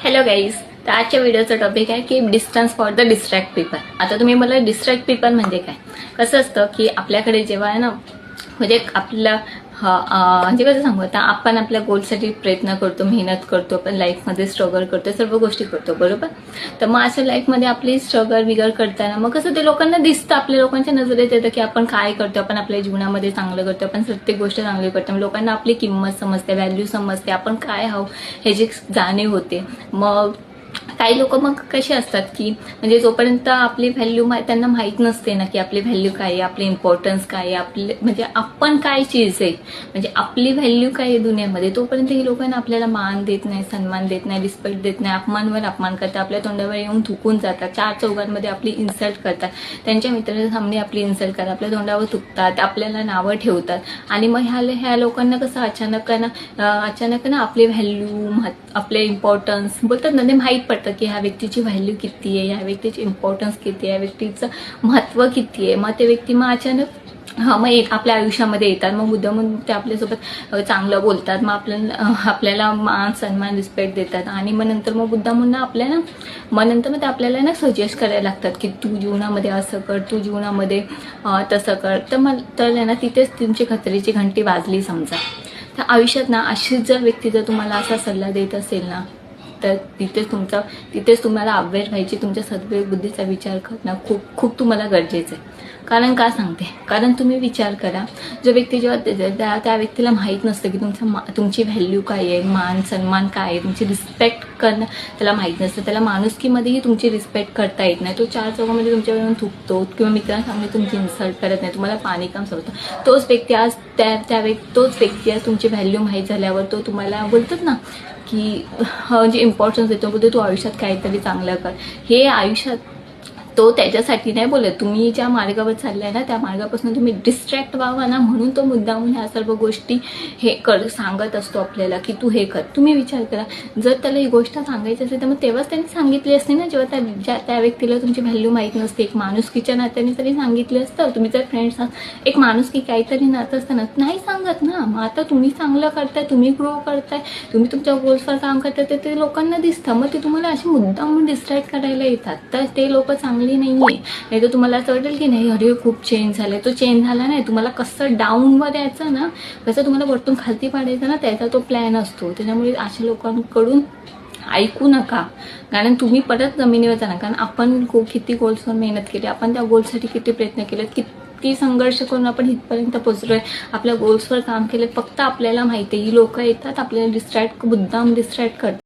Hello guys, तर आजच्या व्हिडिओचा topic आहे की distance for the distract people. आता तुम्ही मला डिस्ट्रॅक्ट पीपल म्हणजे काय, कसं असतं की आपल्याकडे जेव्हा आहे ना, म्हणजे आपल्याला म्हणजे कसं सांगू, आता आपण आपल्या गोलसाठी प्रयत्न करतो, मेहनत करतो, आपण लाईफमध्ये स्ट्रगल करतो, सर्व गोष्टी करतो, बरोबर. तर मग अशा लाईफमध्ये आपली स्ट्रगल बिगर करताना मग कसं ते लोकांना दिसतं, आपल्या लोकांच्या नजरेत येतं की आपण काय करतो, आपण आपल्या जीवनामध्ये चांगलं करतो, आपण प्रत्येक गोष्ट चांगली करतो. मग लोकांना आपली किंमत समजते, व्हॅल्यू समजते, आपण काय आहोत ह्याची जाणीव होते. मग काही लोक मग कसे असतात की म्हणजे जोपर्यंत आपली व्हॅल्यू त्यांना माहीत नसते ना की आपली व्हॅल्यू काय आहे, आपली इम्पॉर्टन्स काय आहे, आपले म्हणजे आपण काय चीज आहे, म्हणजे आपली व्हॅल्यू काय आहे दुनियामध्ये, तोपर्यंत ही लोकांना आपल्याला मान देत नाही, सन्मान देत नाही, रिस्पेक्ट देत नाही, अपमानवर अपमान करतात, आपल्या तोंडावर येऊन थुकून जातात, चार चौघांमध्ये आपली इन्सल्ट करतात, त्यांच्या मित्राच्या सामने आपली इन्सल्ट करतात, आपल्या तोंडावर थुकतात, आपल्याला नावं ठेवतात. आणि मग ह्या लोकांना कसं अचानक ना आपली व्हॅल्यू, आपले इम्पॉर्टन्स बोलतात ना, ते माहीत पडतं की ह्या व्यक्तीची व्हॅल्यू किती आहे, ह्या व्यक्तीची इम्पॉर्टन्स किती आहे, ह्या व्यक्तीचं महत्त्व किती आहे. मग ते व्यक्ती मग अचानक मग आपल्या आयुष्यामध्ये येतात, मग मुद्दामून ते आपल्यासोबत चांगलं बोलतात, मग आपल्याला मान सन्मान रिस्पेक्ट देतात. आणि मग नंतर मग मुद्दामून आपल्याला मग ते आपल्याला ना सजेस्ट करायला लागतात की तू जीवनामध्ये असं कर, तू जीवनामध्ये तसं कर. तर ना तिथेच तुमची खतरीची घंटी वाजली समजा. तर आयुष्यात ना अशीच जर व्यक्ती जर तुम्हाला असा सल्ला देत असेल ना, तर तिथेच तुम्हाला अवेअर व्हायची, तुमच्या सद्विवेक बुद्धीचा विचार करणं खूप तुम्हाला गरजेचं आहे. कारण का सांगते, कारण तुम्ही विचार करा, जो व्यक्ती जेव्हा त्या व्यक्तीला माहीत नसतं की तुमची व्हॅल्यू काय आहे, मान सन्मान काय आहे, तुमची रिस्पेक्ट करणं त्याला माहीत नसतं, त्याला माणुसकीमध्येही तुमची रिस्पेक्ट करता येत नाही, तो चार चौघामध्ये तुमच्यावरून थुकतो किंवा मित्रांसामने तुमची इन्सल्ट करत नाही, तुम्हाला पाणी काम सोडतो. तोच व्यक्ती आज तुमची व्हॅल्यू माहीत झाल्यावर तो तुम्हाला बोलतात ना की म्हणजे इम्पॉर्टन्स देतो, बोलतो तू आयुष्यात काहीतरी चांगलं कर. हे आयुष्यात तो त्याच्यासाठी नाही बोलत, तुम्ही ज्या मार्गावर चाललाय ना त्या मार्गापासून तुम्ही डिस्ट्रॅक्ट व्हावा ना, म्हणून तो मुद्दामून ह्या सर्व गोष्टी सांगत असतो आपल्याला की तू हे कर. तुम्ही विचार करा, जर त्याला ही गोष्ट सांगायची असेल तर मग तेव्हाच त्यांनी सांगितली असते ना, जेव्हा त्या व्यक्तीला तुमची व्हॅल्यू माहीत नसते. एक माणुसकीच्या नात्याने तरी सांगितलं असतं. तुम्ही जर फ्रेंड्स एक माणुसकी काहीतरी नातं असतं ना, नाही सांगत ना. मग आता तुम्ही चांगलं करताय, तुम्ही ग्रो करताय, तुम्ही तुमच्या गोल्सवर काम करताय, तर ते लोकांना दिसतं. मग ते तुम्हाला अशी मुद्दामून डिस्ट्रॅक्ट करायला येतात. तर ते लोक चांगली नाहीये. नाही तर तुम्हाला असं वाटेल की नाही अरे खूप चेंज झालाय. तो चेंज झाला नाही, तुम्हाला कसं डाऊनवर यायचं ना, कसं तुम्हाला वरतून खालती पाडायचं ना, त्याचा तो प्लॅन असतो. त्याच्यामुळे अशा लोकांकडून ऐकू नका, कारण तुम्ही परत जमिनीवर जाणार. कारण आपण किती गोल्सवर मेहनत केली, आपण त्या गोल्ससाठी किती प्रयत्न केले, किती संघर्ष करून आपण इथपर्यंत पोहोचलोय, आपल्या गोल्सवर काम केलं. फक्त आपल्याला माहिती आहे ही लोक येतात आपल्याला मुद्दाम डिस्ट्रॅक्ट करतात.